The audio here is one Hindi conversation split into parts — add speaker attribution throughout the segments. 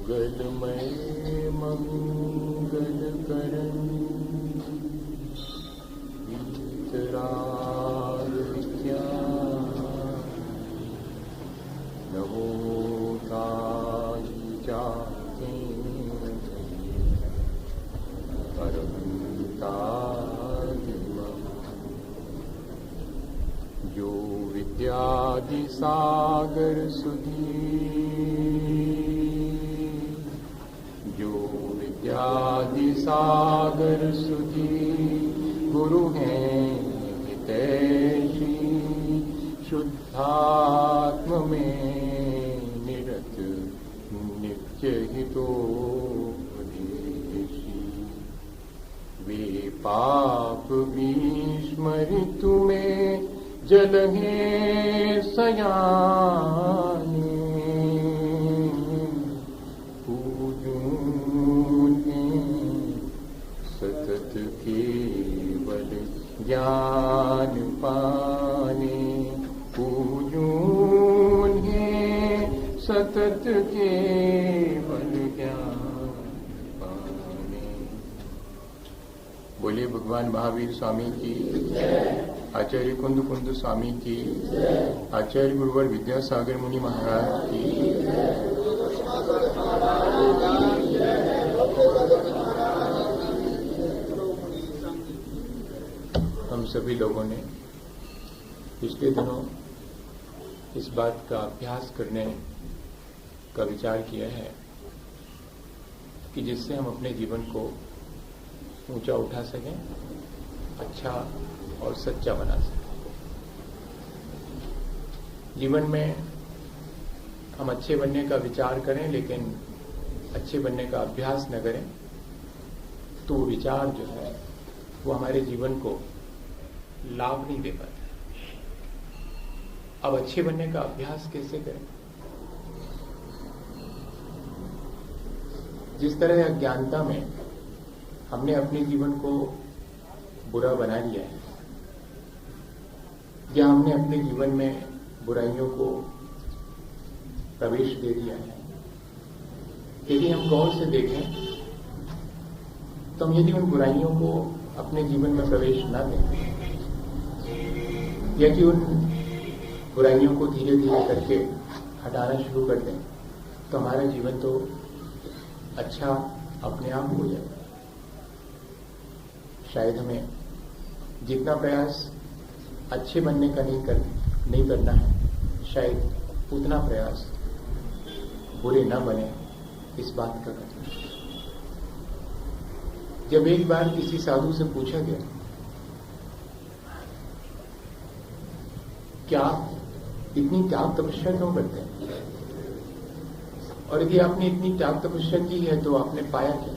Speaker 1: मंगलमय मंगलकरण वीतराग विज्ञान नमो ताई जाते जो विद्यादि सागर सुधी जो विद्यादि सागर सुधी गुरु हैं हितैषी शुद्धात्म में निरत नित्य हितोपदेशी वे पाप विस्मृत में जलहे सयाने पूजूने सतत केवल ज्ञान पाने पूजूने सतत केवल ज्ञान पाने। बोलिए भगवान महावीर स्वामी की, आचार्य कुंद कुंद स्वामी की, आचार्य गुरुवर विद्यासागर मुनि महाराज की। हम सभी लोगों ने पिछले दिनों इस बात का अभ्यास करने का विचार किया है कि जिससे हम अपने जीवन को ऊंचा उठा सकें, अच्छा और सच्चा बना सकें। जीवन में हम अच्छे बनने का विचार करें लेकिन अच्छे बनने का अभ्यास न करें तो वो विचार जो है वो हमारे जीवन को लाभ नहीं दे पाता। अब अच्छे बनने का अभ्यास कैसे करें? जिस तरह अज्ञानता में हमने अपने जीवन को बुरा बना लिया है या हमने अपने जीवन में बुराइयों को प्रवेश दे दिया है, यदि हम गौर से देखें तो हम यदि उन बुराइयों को अपने जीवन में प्रवेश न दें या कि उन बुराइयों को धीरे धीरे करके हटाना शुरू कर दें तो हमारा जीवन तो अच्छा अपने आप हो जाएगा। शायद हमें जितना प्रयास अच्छे बनने का नहीं करना है, शायद उतना प्रयास बुरे न बने इस बात का करना है। जब एक बार किसी साधु से पूछा गया क्या आप इतनी त्याग तपस्या क्यों करते हैं, और यदि आपने इतनी त्याग तपस्या की है तो आपने पाया क्या?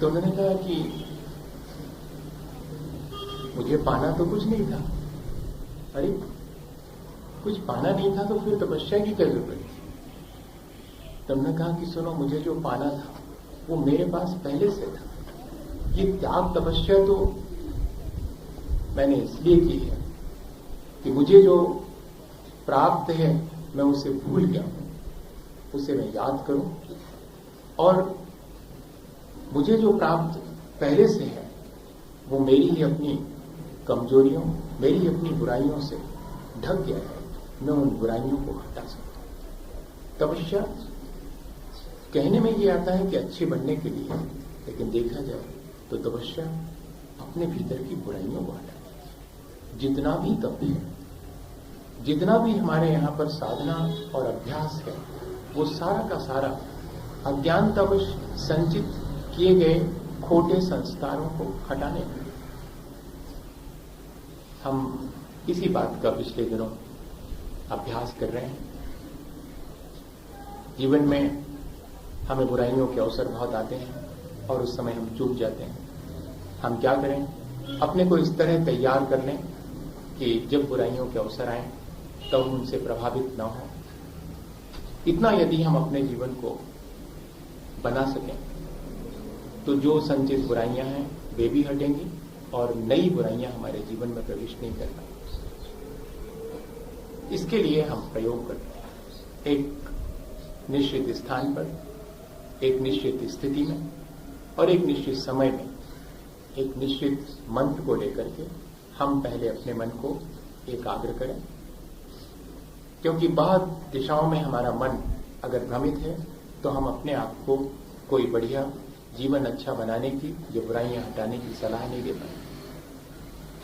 Speaker 1: तो उन्होंने कहा कि मुझे पाना तो कुछ नहीं था। अरे कुछ पाना नहीं था तो फिर तपस्या की क्या जरूरत थी? तो उन्होंने कहा कि सुनो, मुझे जो पाना था वो मेरे पास पहले से था। ये त्याग तपस्या तो मैंने इसलिए की है कि मुझे जो प्राप्त है मैं उसे भूल गया हूं, उसे मैं याद करूं और मुझे जो प्राप्त पहले से है वो मेरी ही अपनी कमजोरियों, मेरी ही अपनी बुराइयों से ढक गया है। मैं उन बुराइयों को हटा सकता हूं। तपस्या कहने में ये आता है कि अच्छे बनने के लिए, लेकिन देखा जाए तो तपस्या अपने भीतर की बुराइयों को हटाती है। जितना भी तप है, जितना भी हमारे यहां पर साधना और अभ्यास है, वो सारा का सारा अज्ञानतावश संचित किए गए खोटे संस्कारों को हटाने में। हम इसी बात का पिछले दिनों अभ्यास कर रहे हैं। जीवन में हमें बुराइयों के अवसर बहुत आते हैं और उस समय हम चूक जाते हैं। हम क्या करें? अपने को इस तरह तैयार कर लें कि जब बुराइयों के अवसर आए तब उनसे प्रभावित न हो। इतना यदि हम अपने जीवन को बना सकें तो जो संचित बुराइयां हैं वे भी हटेंगी और नई बुराइयां हमारे जीवन में प्रवेश नहीं कर पाएंगी। इसके लिए हम प्रयोग करते हैं। एक निश्चित स्थान पर, एक निश्चित स्थिति में और एक निश्चित समय में एक निश्चित मंत्र को लेकर के हम पहले अपने मन को एकाग्र करें, क्योंकि बहुत दिशाओं में हमारा मन अगर भ्रमित है तो हम अपने आप को कोई बढ़िया जीवन अच्छा बनाने की, जो बुराइयां हटाने की सलाह नहीं दे पाए।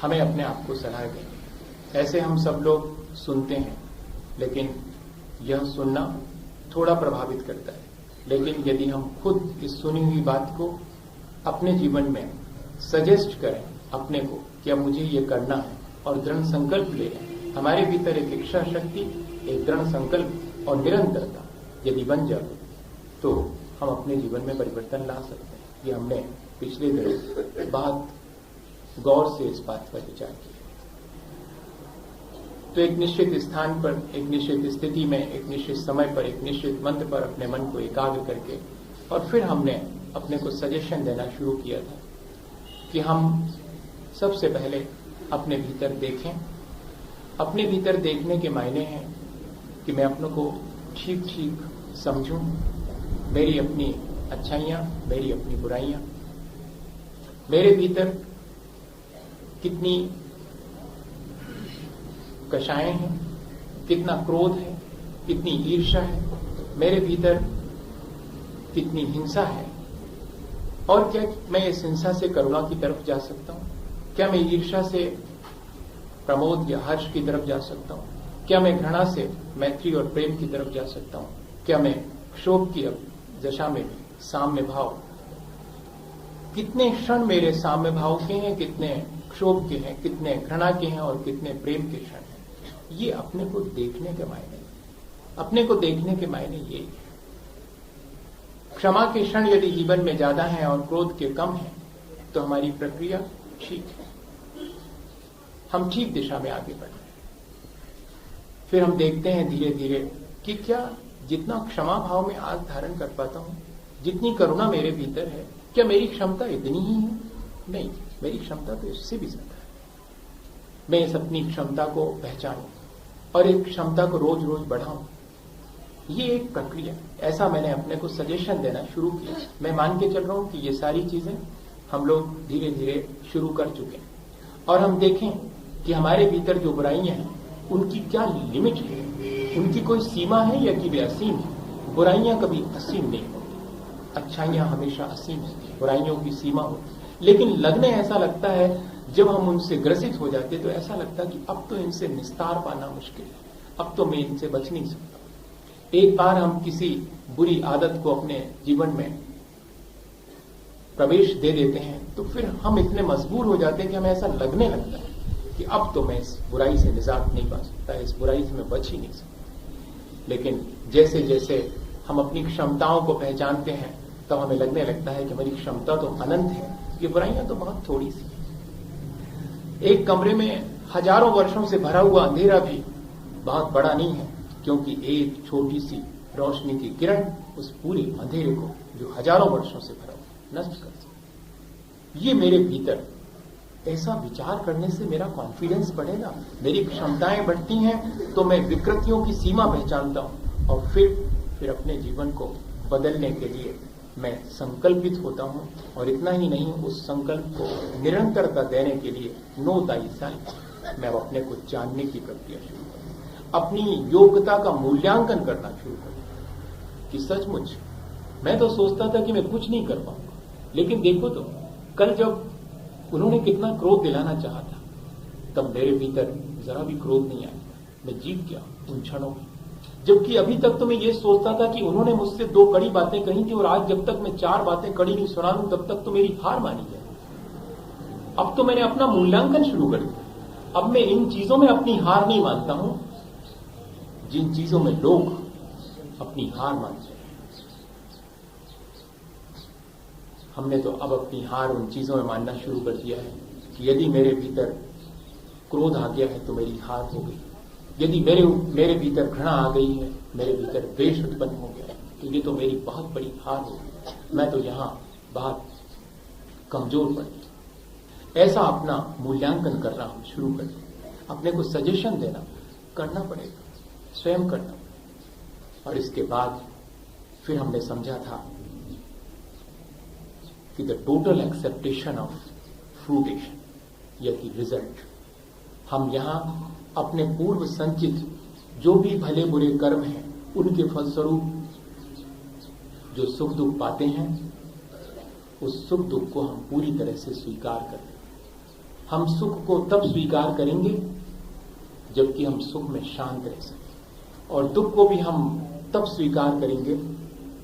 Speaker 1: हमें अपने आप को सलाह देंगे। ऐसे हम सब लोग सुनते हैं, लेकिन यह सुनना थोड़ा प्रभावित करता है, लेकिन यदि हम खुद इस सुनी हुई बात को अपने जीवन में सजेस्ट करें अपने को कि अब मुझे ये करना है और दृढ़ संकल्प ले लें, हमारे भीतर एक इच्छा शक्ति, एक दृढ़ संकल्प और निरंतरता यदि बन जाए तो हम अपने जीवन में परिवर्तन ला सकते हैं। ये हमने पिछले दिनों बहुत गौर से इस बात पर विचार किया। तो एक निश्चित स्थान पर, एक निश्चित स्थिति में, एक निश्चित समय पर, एक निश्चित मंत्र पर अपने मन को एकाग्र करके और फिर हमने अपने को सजेशन देना शुरू किया था कि हम सबसे पहले अपने भीतर देखें। अपने भीतर देखने के मायने हैं कि मैं अपनों को ठीक ठीक समझूं, मेरी अपनी अच्छाइयां, मेरी अपनी बुराइयां, मेरे भीतर कितनी कषायें हैं, कितना क्रोध है, कितनी ईर्ष्या है, मेरे भीतर कितनी हिंसा है, और क्या मैं इस हिंसा से करुणा की तरफ जा सकता हूं? क्या मैं ईर्ष्या से प्रमोद या हर्ष की तरफ जा सकता हूं? क्या मैं घृणा से मैत्री और प्रेम की तरफ जा सकता हूं? क्या मैं क्षोभ की दशा में साम्य भाव, कितने क्षण मेरे साम्य भाव के हैं, कितने क्षोभ के हैं, कितने घृणा के हैं और कितने प्रेम के क्षण हैं? ये अपने को देखने के मायने, अपने को देखने के मायने ये है। क्षमा के क्षण यदि जीवन में ज्यादा हैं और क्रोध के कम हैं तो हमारी प्रक्रिया ठीक है, हम ठीक दिशा में आगे बढ़ रहे हैं। फिर हम देखते हैं धीरे धीरे कि क्या जितना क्षमा भाव में आज धारण कर पाता हूं, जितनी करुणा मेरे भीतर है, क्या मेरी क्षमता इतनी ही है? नहीं, मेरी क्षमता तो इससे भी ज्यादा है। मैं इस अपनी क्षमता को पहचानूं और एक क्षमता को रोज रोज बढ़ाऊं, ये एक प्रक्रिया। ऐसा मैंने अपने को सजेशन देना शुरू किया। मैं मान के चल रहा हूं कि ये सारी चीजें हम लोग धीरे धीरे शुरू कर चुके हैं, और हम देखें कि हमारे भीतर जो बुराइयां हैं उनकी क्या लिमिट है, उनकी कोई सीमा है या कि वे असीम है? बुराइयां कभी असीम नहीं होती, अच्छाइयां हमेशा असीम होती है, बुराइयों की सीमा होती। लेकिन लगने ऐसा लगता है जब हम उनसे ग्रसित हो जाते तो ऐसा लगता है कि अब तो इनसे निस्तार पाना मुश्किल है, अब तो मैं इनसे बच नहीं सकता। एक बार हम किसी बुरी आदत को अपने जीवन में प्रवेश दे देते हैं तो फिर हम इतने मजबूर हो जाते हैं कि हमें ऐसा लगने लगता है कि अब तो मैं इस बुराई से निजात नहीं पा सकता, इस बुराई से मैं बच ही नहीं सकता। लेकिन जैसे जैसे हम अपनी क्षमताओं को पहचानते हैं तब हमें लगने लगता है कि मेरी क्षमता तो अनंत है, ये बुराइयां तो बहुत थोड़ी सी है। एक कमरे में हजारों वर्षों से भरा हुआ अंधेरा भी बहुत बड़ा नहीं है, क्योंकि एक छोटी सी रोशनी की किरण उस पूरे अंधेरे को जो हजारों वर्षों से भरा हुआ नष्ट कर सकती। ये मेरे भीतर ऐसा विचार करने से मेरा कॉन्फिडेंस बढ़ेगा, मेरी क्षमताएं बढ़ती हैं, तो मैं विकृतियों की सीमा पहचानता हूं और फिर अपने जीवन को बदलने के लिए मैं संकल्पित होता हूं। और इतना ही नहीं, उस संकल्प को निरंतरता देने के लिए नो दाई सेल्फ, मैं अपने को जानने की प्रक्रिया शुरू करूं, अपनी योग्यता का मूल्यांकन करना शुरू करूं कि सचमुच मैं तो सोचता था कि मैं कुछ नहीं कर पाऊंगा, लेकिन देखो तो कल जब उन्होंने कितना क्रोध दिलाना चाहा था तब मेरे भीतर जरा भी क्रोध नहीं आया, मैं जीत गया उन क्षणों में। जबकि अभी तक तो मैं ये सोचता था कि उन्होंने मुझसे 2 कड़ी बातें कही थी और आज जब तक मैं 4 बातें कड़ी नहीं सुना लूं तब तक तो मेरी हार मानी जाए। अब तो मैंने अपना मूल्यांकन शुरू कर दिया। अब मैं इन चीजों में अपनी हार नहीं मानता हूं जिन चीजों में लोग अपनी हार मानते हैं। हमने तो अब अपनी हार उन चीजों में मानना शुरू कर दिया है कि यदि मेरे भीतर क्रोध आ गया है तो मेरी हार हो गई, यदि मेरे भीतर घृणा आ गई है, मेरे भीतर द्वेष उत्पन्न हो गया है, तो ये तो मेरी बहुत बड़ी हार हो गई, मैं तो यहां बहुत कमजोर पड़ गई। ऐसा अपना मूल्यांकन करना हम शुरू कर दें, अपने को सजेशन देना करना पड़ेगा, स्वयं करना। और इसके बाद फिर हमने समझा था कि the total acceptation of fruition या कि रिजल्ट, हम यहां अपने पूर्व संचित जो भी भले बुरे कर्म हैं उनके फलस्वरूप जो सुख दुख पाते हैं, उस सुख दुख को हम पूरी तरह से स्वीकार करें। हम सुख को तब स्वीकार करेंगे जबकि हम सुख में शांत रह सकें, और दुख को भी हम तब स्वीकार करेंगे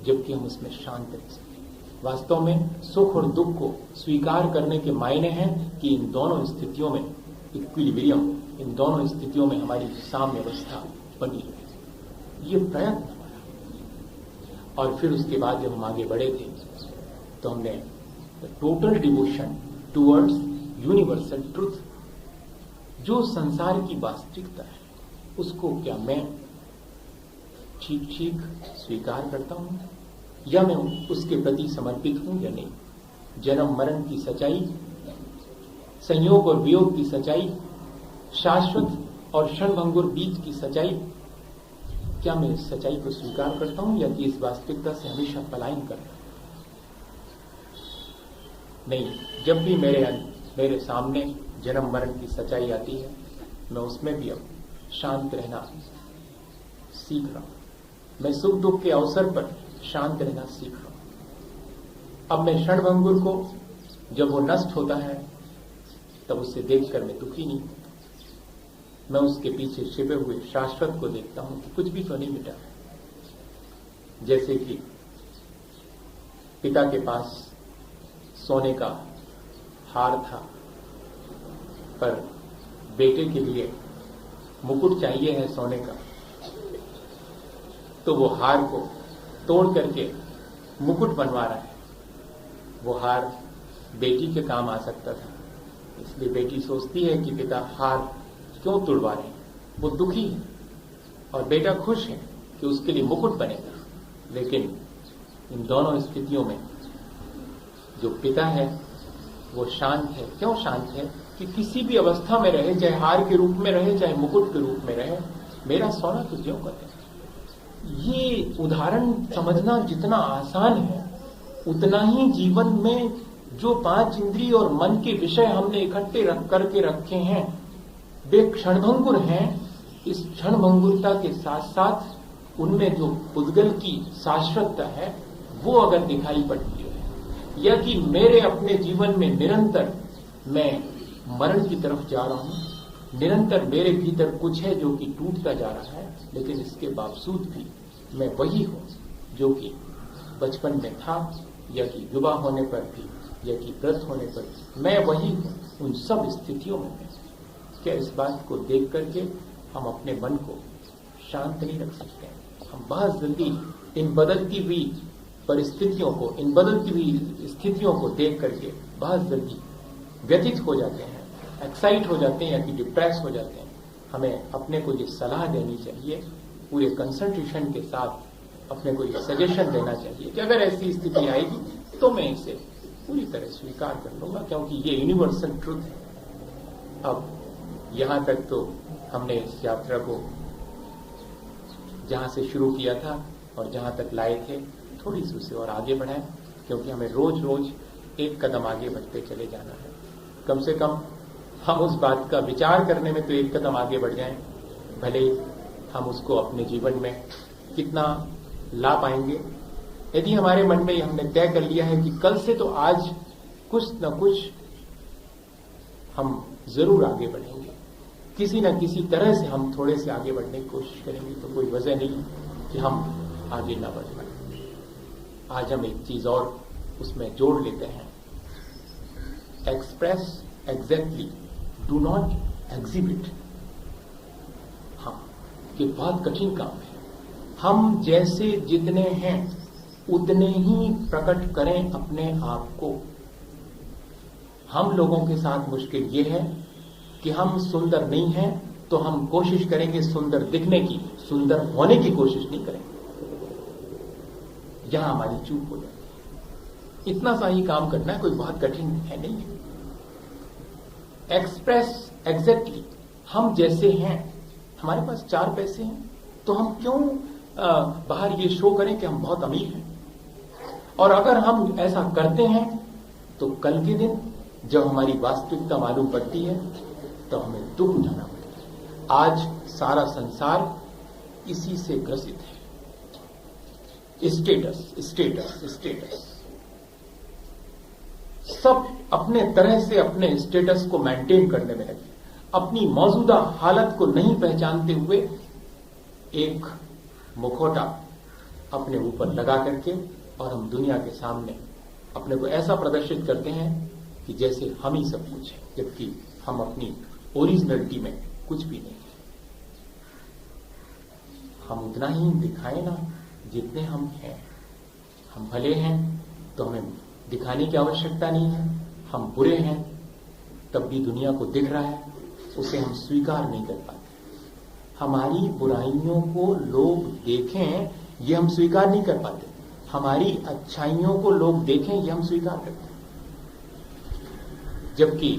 Speaker 1: जबकि हम उसमें शांत रह सकें। वास्तव में सुख और दुख को स्वीकार करने के मायने हैं कि इन दोनों स्थितियों में इक्विलिब्रियम, इन दोनों स्थितियों में हमारी साम्य अवस्था बनी रहे। ये प्रयत्न हमारा। और फिर उसके बाद जब हम आगे बढ़े थे तो हमने total devotion towards universal truth, जो संसार की वास्तविकता है उसको क्या मैं ठीक ठीक स्वीकार करता हूं या मैं उसके प्रति समर्पित हूं या नहीं। जन्म मरण की सच्चाई, संयोग और वियोग की सच्चाई, शाश्वत और क्षणभंगुर बीच की सच्चाई, क्या मैं इस सच्चाई को स्वीकार करता हूं या कि इस वास्तविकता से हमेशा पलायन करता हूं? नहीं, जब भी मेरे सामने जन्म मरण की सच्चाई आती है, मैं उसमें भी अब शांत रहना सीख रहा हूं। मैं सुख दुख के अवसर पर शांत रहना सीख रहा हूं। अब मैं क्षणभंगुर को, जब वो नष्ट होता है, तब उसे देखकर मैं दुखी नहीं, मैं उसके पीछे छिपे हुए शाश्वत को देखता हूं कि कुछ भी तो नहीं मिटा। जैसे कि पिता के पास सोने का हार था, पर बेटे के लिए मुकुट चाहिए है सोने का, तो वो हार को तोड़ करके मुकुट बनवा रहा है। वो हार बेटी के काम आ सकता था, इसलिए बेटी सोचती है कि पिता हार क्यों तोड़वा रहे हैं। वो दुखी है और बेटा खुश है कि उसके लिए मुकुट बनेगा। लेकिन इन दोनों स्थितियों में जो पिता है वो शांत है। क्यों शांत है? कि किसी भी अवस्था में रहे, चाहे हार के रूप में रहे, चाहे मुकुट के रूप में रहे, मेरा सोना तो ज्यों का है। ये उदाहरण समझना जितना आसान है, उतना ही जीवन में जो 5 इंद्रिय और मन के विषय हमने इकट्ठे करके रखे हैं, वे क्षणभंगुर हैं। इस क्षणभंगुरता के साथ साथ उनमें जो पुद्गल की शाश्वतता है वो अगर दिखाई पड़ती है, या कि मेरे अपने जीवन में निरंतर मैं मरण की तरफ जा रहा हूं, निरंतर मेरे भीतर कुछ है जो कि टूटता जा रहा है, लेकिन इसके बावजूद भी मैं वही हूं जो कि बचपन में था, या कि युवा होने पर भी, या कि वृद्ध होने पर भी मैं वही हूं। उन सब स्थितियों में क्या इस बात को देख करके हम अपने मन को शांत नहीं रख सकते? हम बहुत जल्दी इन बदलती हुई परिस्थितियों को, इन बदलती हुई स्थितियों को देख करके बहुत जल्दी व्यथित हो जाते हैं, एक्साइट हो जाते हैं, या कि डिप्रेस हो जाते हैं। हमें अपने को ये सलाह देनी चाहिए, पूरे कंसंट्रेशन के साथ अपने को ये सजेशन देना चाहिए कि अगर ऐसी स्थिति आएगी तो मैं इसे पूरी तरह स्वीकार कर लूंगा, क्योंकि ये यूनिवर्सल ट्रुथ है। अब यहां तक तो हमने इस यात्रा को जहां से शुरू किया था और जहां तक लाए थे, थोड़ी सी उसे और आगे बढ़ाएं, क्योंकि हमें रोज रोज एक कदम आगे बढ़ते चले जाना है। कम से कम हम उस बात का विचार करने में तो एक कदम आगे बढ़ जाएं, भले हम उसको अपने जीवन में कितना ला पाएंगे। यदि हमारे मन में हमने तय कर लिया है कि कल से तो आज कुछ न कुछ हम जरूर आगे बढ़ेंगे, किसी न किसी तरह से हम थोड़े से आगे बढ़ने की कोशिश करेंगे, तो कोई वजह नहीं कि हम आगे ना बढ़ पाए। आज हम एक चीज और उसमें जोड़ लेते हैं, express exactly, do not exhibit. हाँ, ये बहुत कठिन काम है। हम जैसे जितने हैं उतने ही प्रकट करें अपने आप को। हम लोगों के साथ मुश्किल ये है कि हम सुंदर नहीं हैं तो हम कोशिश करेंगे सुंदर दिखने की, सुंदर होने की कोशिश नहीं करेंगे। यहां हमारी चूक हो जाती है। इतना सा ही काम करना है, कोई बहुत कठिन है नहीं है। एक्सप्रेस एग्जैक्टली, हम जैसे हैं। हमारे पास 4 पैसे हैं तो हम क्यों बाहर ये शो करें कि हम बहुत अमीर हैं। और अगर हम ऐसा करते हैं तो कल के दिन जब हमारी वास्तविकता मालूम पड़ती है तो हमें दुख उठाना पड़ता है। आज सारा संसार इसी से ग्रसित है। स्टेटस स्टेटस स्टेटस, सब अपने तरह से अपने स्टेटस को मेंटेन करने में लगे, अपनी मौजूदा हालत को नहीं पहचानते हुए एक मुखौटा अपने ऊपर लगा करके और हम दुनिया के सामने अपने को ऐसा प्रदर्शित करते हैं कि जैसे हम ही सब कुछ है, जबकि हम अपनी ओरिजिनलिटी में कुछ भी नहीं है। हम उतना ही दिखाएं ना जितने हम हैं। हम भले हैं तो हमें दिखाने की आवश्यकता नहीं है, हम बुरे हैं तब भी दुनिया को दिख रहा है, उसे हम स्वीकार नहीं कर पाते। हमारी बुराइयों को लोग देखें ये हम स्वीकार नहीं कर पाते, हमारी अच्छाइयों को लोग देखें ये हम स्वीकार करते हैं। जबकि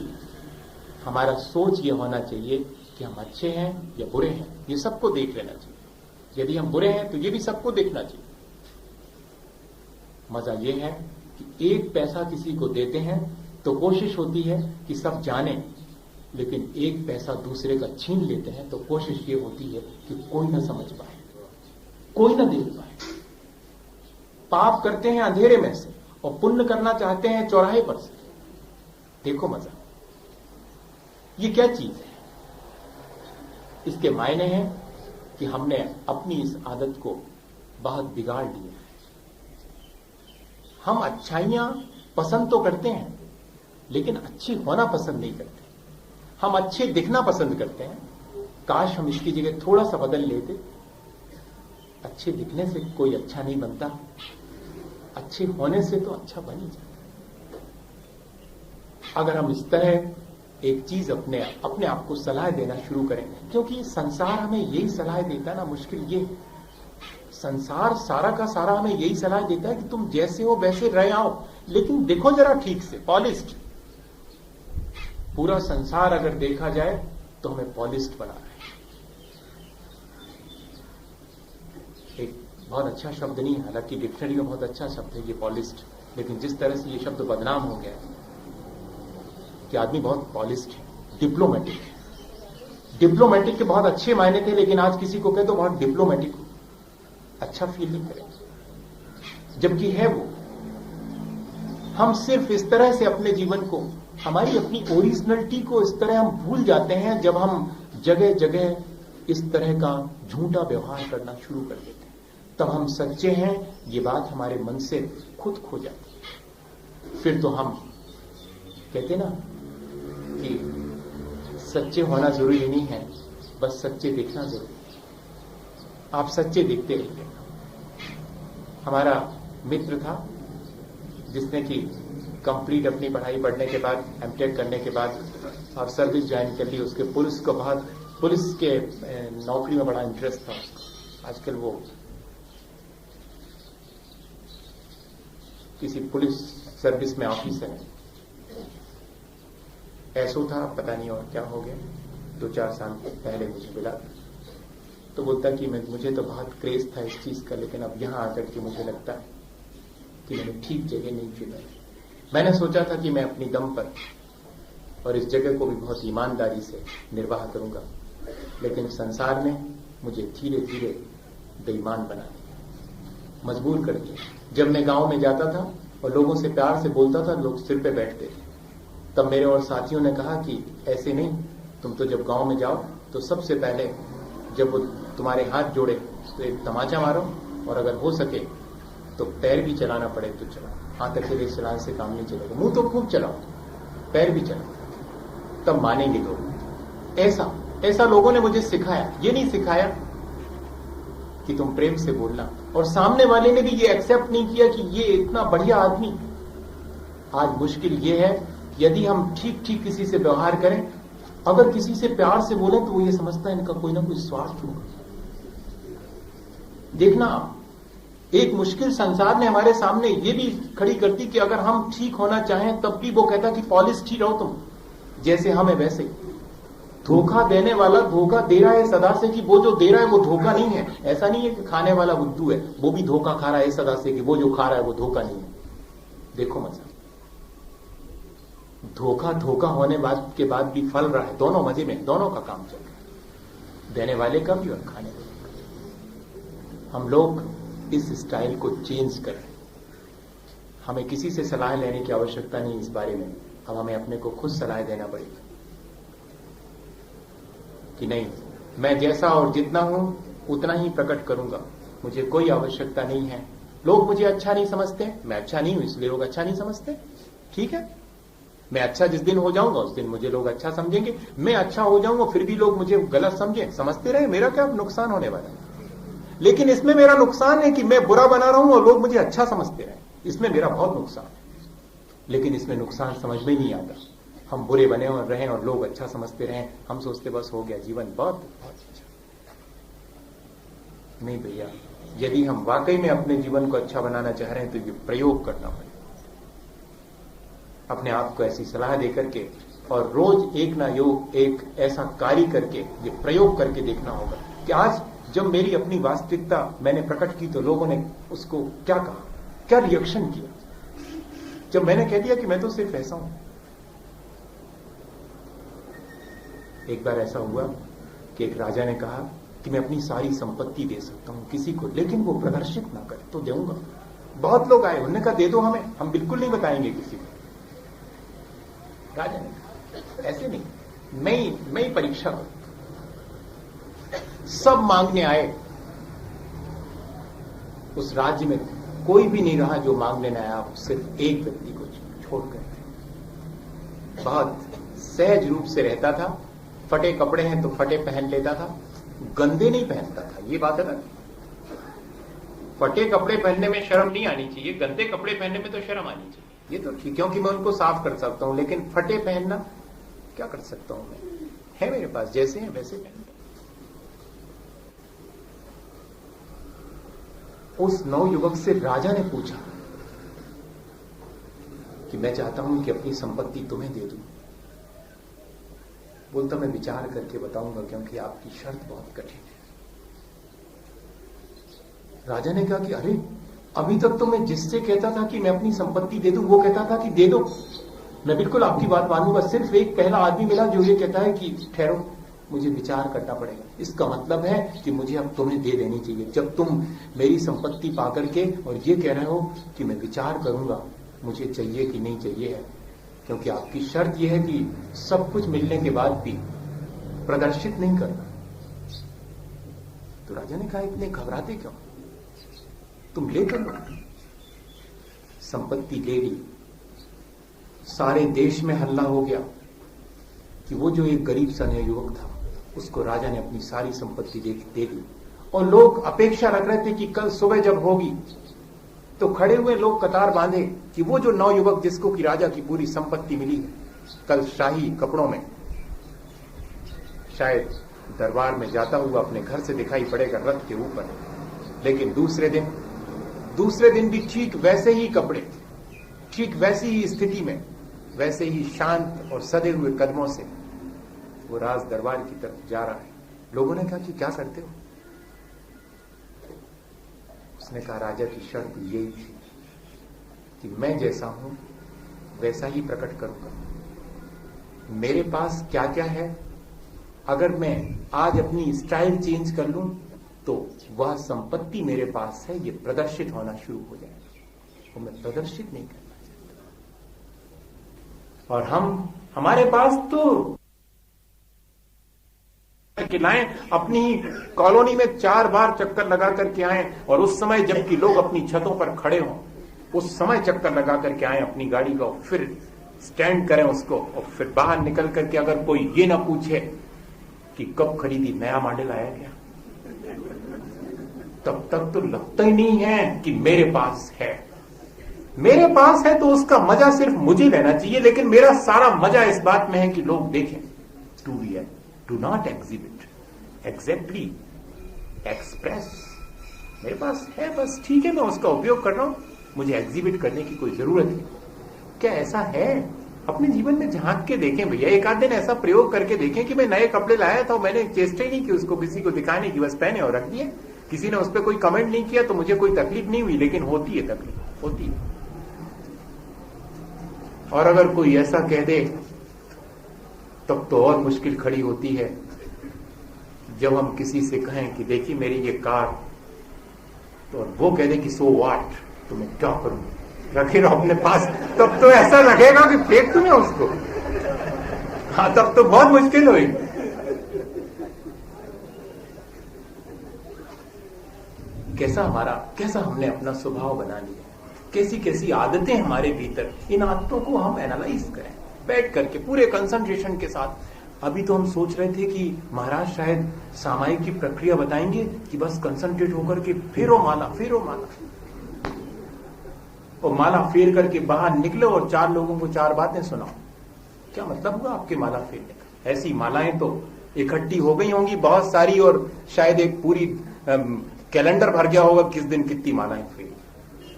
Speaker 1: हमारा सोच ये होना चाहिए कि हम अच्छे हैं या बुरे हैं, ये सबको देख लेना चाहिए। यदि हम बुरे हैं तो ये भी सबको देखना चाहिए। मजा ये है कि एक पैसा किसी को देते हैं तो कोशिश होती है कि सब जाने, लेकिन एक पैसा दूसरे का छीन लेते हैं तो कोशिश ये होती है कि कोई ना समझ पाए, कोई ना देख पाए। पाप करते हैं अंधेरे में से और पुण्य करना चाहते हैं चौराहे पर से। देखो मजा, ये क्या चीज है? इसके मायने हैं कि हमने अपनी इस आदत को बहुत बिगाड़ लिया है। हम अच्छाइयां पसंद तो करते हैं लेकिन अच्छी होना पसंद नहीं करते। हम अच्छे दिखना पसंद करते हैं। काश हम इसकी जगह थोड़ा सा बदल लेते। अच्छे दिखने से कोई अच्छा नहीं बनता, अच्छे होने से तो अच्छा बन ही जाता। अगर हम इस तरह एक चीज अपने आप को सलाह देना शुरू करें, क्योंकि संसार हमें यही सलाह देता है ना। मुश्किल ये, संसार सारा का सारा हमें यही सलाह देता है कि तुम जैसे हो वैसे रह आओ, लेकिन देखो जरा ठीक से, पॉलिश्ड। पूरा संसार अगर देखा जाए तो हमें पॉलिश्ड बना रहा है। एक बहुत अच्छा शब्द नहीं है, हालांकि डिक्शनरी में बहुत अच्छा शब्द है ये पॉलिश्ड, लेकिन जिस तरह से ये शब्द बदनाम हो गया है कि आदमी बहुत पॉलिश्ड है, डिप्लोमेटिक है। डिप्लोमेटिक के बहुत अच्छे मायने थे, लेकिन आज किसी को कहे तो बहुत डिप्लोमेटिक हो, अच्छा फील नहीं करें, जबकि है वो। हम सिर्फ इस तरह से अपने जीवन को, हमारी अपनी ओरिजिनलिटी को इस तरह हम भूल जाते हैं जब हम जगह जगह इस तरह का झूठा व्यवहार करना शुरू कर देते हैं। तब हम सच्चे हैं ये बात हमारे मन से खुद खो जाती है। फिर तो हम कहते ना कि सच्चे होना जरूरी नहीं है, बस सच्चे दिखना जरूरी है। आप सच्चे दिखते रहिए। हमारा मित्र था जिसने कि कंप्लीट अपनी पढ़ाई पढ़ने के बाद, एमटेक करने के बाद और सर्विस ज्वाइन कर ली। उसके पुलिस के नौकरी में बड़ा इंटरेस्ट था उसको। आजकल वो किसी पुलिस सर्विस में ऑफिसर है। ऐसो था, पता नहीं और क्या हो गया। 2-4 साल पहले मुझे मिला तो बोलता कि मुझे तो बहुत क्रेज था इस चीज का, लेकिन अब यहां आकर के मुझे लगता है कि मैंने ठीक जगह नहीं चुना। मैंने सोचा था कि मैं अपनी दम पर और इस जगह को भी बहुत ईमानदारी से निर्वाह करूंगा, लेकिन संसार ने मुझे धीरे धीरे बेईमान बना दिया, मजबूर कर दिया। जब मैं गांव में जाता था और लोगों से प्यार से बोलता था, लोग सिर पे बैठते थे। तब मेरे और साथियों ने कहा कि ऐसे नहीं, तुम तो जब गांव में जाओ तो सबसे पहले जब वो तुम्हारे हाथ जोड़े तो एक तमाचा मारो, और अगर हो सके तो पैर भी चलाना पड़े तो चलाओ। हाथ अकेले चलाने से काम नहीं चलेगा, मुंह तो खूब चलाओ, पैर भी चलाओ, तब मानेंगे लोग। ऐसा लोगों ने मुझे सिखाया। ये नहीं सिखाया कि तुम प्रेम से बोलना, और सामने वाले ने भी ये एक्सेप्ट नहीं किया कि ये इतना बढ़िया आदमी। आज मुश्किल ये है, यदि हम ठीक ठीक किसी से व्यवहार करें, अगर किसी से प्यार से बोले तो वो ये समझता है इनका कोई ना कोई स्वार्थ होगा। देखना, एक मुश्किल संसार ने हमारे सामने ये भी खड़ी कर दी कि अगर हम ठीक होना चाहें तब भी वो कहता कि पॉलिश ठीक रहो तुम, जैसे हमें वैसे ही। धोखा देने वाला धोखा दे रहा है सदा से कि वो जो दे रहा है वो धोखा नहीं है। ऐसा नहीं है कि खाने वाला बुद्धू है, वो भी धोखा खा रहा है सदा से कि वो जो खा रहा है वो धोखा नहीं है। देखो मजा, धोखा धोखा होने के बाद भी फल रहा है, दोनों मजे में, दोनों का काम चल रहा है, देने वाले का भी और खाने वाले का। हम लोग इस स्टाइल को चेंज करें। हमें किसी से सलाह लेने की आवश्यकता नहीं इस बारे में, अब हमें अपने को खुद सलाह देना पड़ेगा कि नहीं, मैं जैसा और जितना हूं उतना ही प्रकट करूंगा, मुझे कोई आवश्यकता नहीं है। लोग मुझे अच्छा नहीं समझते, मैं अच्छा नहीं हूं इसलिए लोग अच्छा नहीं समझते, ठीक है। मैं अच्छा जिस दिन हो जाऊंगा उस दिन मुझे लोग अच्छा समझेंगे, मैं अच्छा हो जाऊंगा फिर भी लोग मुझे गलत समझते रहे, मेरा क्या नुकसान होने वाला है। लेकिन इसमें मेरा नुकसान है कि मैं बुरा बना रहा हूं और लोग मुझे अच्छा समझते रहे, इसमें मेरा बहुत नुकसान है। लेकिन इसमें नुकसान समझ में नहीं आता, हम बुरे बने और रहें और लोग अच्छा समझते रहें, हम सोचते बस हो गया जीवन बहुत बहुत अच्छा। नहीं भैया, यदि हम वाकई में अपने जीवन को अच्छा बनाना चाह रहे हैं तो ये प्रयोग करना पड़ेगा, अपने आप को ऐसी सलाह देकर के, और रोज एक ना एक ऐसा कार्य करके ये प्रयोग करके देखना होगा कि आज जब मेरी अपनी वास्तविकता मैंने प्रकट की तो लोगों ने उसको क्या कहा, क्या रिएक्शन किया। जब मैंने कह दिया कि मैं तो सिर्फ ऐसा हूं। एक बार ऐसा हुआ कि एक राजा ने कहा कि मैं अपनी सारी संपत्ति दे सकता हूं किसी को, लेकिन वो प्रदर्शित ना करे तो दूंगा। बहुत लोग आए, उन्होंने कहा दे दो हमें, हम बिल्कुल नहीं बताएंगे किसी को। राजा ने कहा ऐसे नहीं, मैं ही परीक्षा करूं। सब मांगने आए, उस राज्य में कोई भी नहीं रहा जो मांगने न आया, सिर्फ एक व्यक्ति को छोड़कर। बहुत सहज रूप से रहता था, फटे कपड़े हैं तो फटे पहन लेता था, गंदे नहीं पहनता था। ये बात है ना, फटे कपड़े पहनने में शर्म नहीं आनी चाहिए, गंदे कपड़े पहनने में तो शर्म आनी चाहिए, ये तो ठीक, क्योंकि मैं उनको साफ कर सकता हूं। लेकिन फटे पहनना क्या कर सकता हूं मैं, है मेरे पास, जैसे हैं वैसे पहनता। उस नवयुवक से राजा ने पूछा कि मैं चाहता हूं कि अपनी संपत्ति तुम्हें दे दूं। बोलता मैं विचार करके बताऊंगा क्योंकि आपकी शर्त बहुत कठिन है। राजा ने कहा कि अरे अभी तक तो मैं जिससे कहता था कि मैं अपनी संपत्ति दे दूं वो कहता था कि दे दो, मैं बिल्कुल आपकी बात मानूंगा। सिर्फ एक पहला आदमी मिला जो ये कहता है कि ठहरो मुझे विचार करना पड़ेगा। इसका मतलब है कि मुझे अब तुम्हें दे देनी चाहिए। जब तुम मेरी संपत्ति पाकर के और ये कह रहे हो कि मैं विचार करूंगा मुझे चाहिए कि नहीं चाहिए है, क्योंकि आपकी शर्त यह है कि सब कुछ मिलने के बाद भी प्रदर्शित नहीं करना। तो राजा ने कहा इतने घबराते क्यों, तुम ले लो। संपत्ति ले ली, सारे देश में हल्ला हो गया कि वो जो एक गरीब सा युवक था उसको राजा ने अपनी सारी संपत्ति दे दी। और लोग अपेक्षा रख रहे थे कि कल सुबह जब होगी तो खड़े हुए लोग कतार बांधे कि वो जो नवयुवक जिसको कि राजा की पूरी संपत्ति मिली है, कल शाही कपड़ों में शायद दरबार में जाता हुआ अपने घर से दिखाई पड़ेगा रथ के ऊपर। लेकिन दूसरे दिन भी ठीक वैसे ही कपड़े, ठीक वैसी ही स्थिति में, वैसे ही शांत और सदे हुए कदमों से वो राज दरबार की तरफ जा रहा है। लोगों ने कहा कि क्या करते हो? उसने कहा राजा की शर्त यही थी कि मैं जैसा हूं वैसा ही प्रकट करूंगा। मेरे पास क्या क्या है, अगर मैं आज अपनी स्टाइल चेंज कर लूं तो वह संपत्ति मेरे पास है, ये प्रदर्शित होना शुरू हो जाएगा। वो मैं प्रदर्शित नहीं करना चाहता। और हमारे पास तो के लाएं, अपनी कॉलोनी में 4 बार चक्कर लगा करके आए, और उस समय जबकि लोग अपनी छतों पर खड़े हों उस समय चक्कर लगा करके आए अपनी गाड़ी को, फिर स्टैंड करें उसको, और फिर बाहर निकल करके अगर कोई ये ना पूछे कि कब खरीदी, नया मॉडल आया क्या, तब तक तो लगता ही नहीं है कि मेरे पास है। मेरे पास है तो उसका मजा सिर्फ मुझे लेना चाहिए, लेकिन मेरा सारा मजा इस बात में है कि लोग देखें। Too real, do not exhibit, exactly express. मेरे पास है बस, ठीक है, मैं उसका उपयोग कर रहा हूं, मुझे एग्जिबिट करने की कोई जरूरत नहीं। क्या ऐसा है अपने जीवन में झांक के देखें भैया, एक आध दिन ऐसा प्रयोग करके देखें कि मैं नए कपड़े लाया था, मैंने चेष्टा ही नहीं की उसको किसी को दिखाने की, बस पहने और रख दिए। किसी ने उस पर कोई कमेंट नहीं किया तो मुझे कोई तकलीफ नहीं हुई, लेकिन होती है तकलीफ, होती है। और अगर कोई ऐसा कह दे तब तो और मुश्किल खड़ी होती है, जब हम किसी से कहें कि देखिए मेरी ये कार, तो वो कह दे कि सो व्हाट, तो मैं क्या करूं, रखे रहो अपने पास, तब तो ऐसा लगेगा कि फेंक तुम्हें उसको। हाँ, तब तो बहुत मुश्किल हुई। कैसा हमने अपना स्वभाव बना लिया, कैसी कैसी आदतें हमारे भीतर, इन आदतों को हम एनालाइज करें बैठ करके पूरे कंसंट्रेशन के साथ। अभी तो हम सोच रहे थे कि महाराज शायद सामायिक की प्रक्रिया बताएंगे कि बस कंसंट्रेट होकर के फेरो माला, और माला फेर करके बाहर निकलो और 4 लोगों को 4 बातें सुनाओ। क्या मतलब हुआ आपके माला फेरने का? ऐसी मालाएं तो इकट्ठी हो गई होंगी बहुत सारी, और शायद एक पूरी कैलेंडर भर गया होगा किस दिन कितनी मालाएं फेरी,